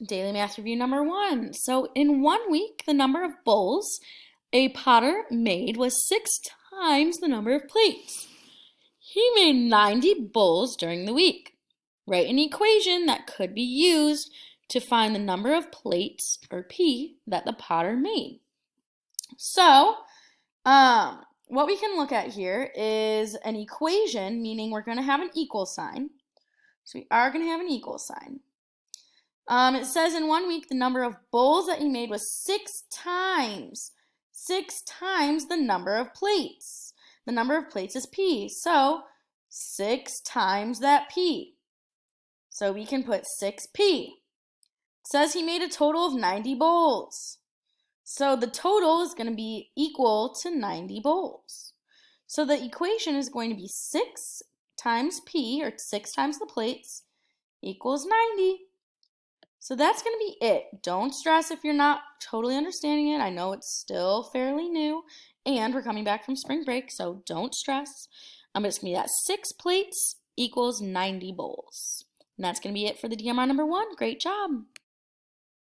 Daily math review number 1. So in 1 week, the number of bowls a potter made was 6 times the number of plates. He made 90 bowls during the week. Write an equation that could be used to find the number of plates, or P, that the potter made. So, what we can look at here is an equation, meaning we're going to have an equal sign. So we are going to have an equal sign. It says in 1 week, the number of bowls that he made was 6 times the number of plates. The number of plates is P, so 6 times that P. So we can put 6P. It says he made a total of 90 bowls. So the total is going to be equal to 90 bowls. So the equation is going to be 6 times P, or 6 times the plates, equals 90. So that's going to be it. Don't stress if you're not totally understanding it. I know it's still fairly new, and we're coming back from spring break, so don't stress. It's going to be that 6 plates equals 90 bowls. And that's going to be it for the DMR number 1. Great job.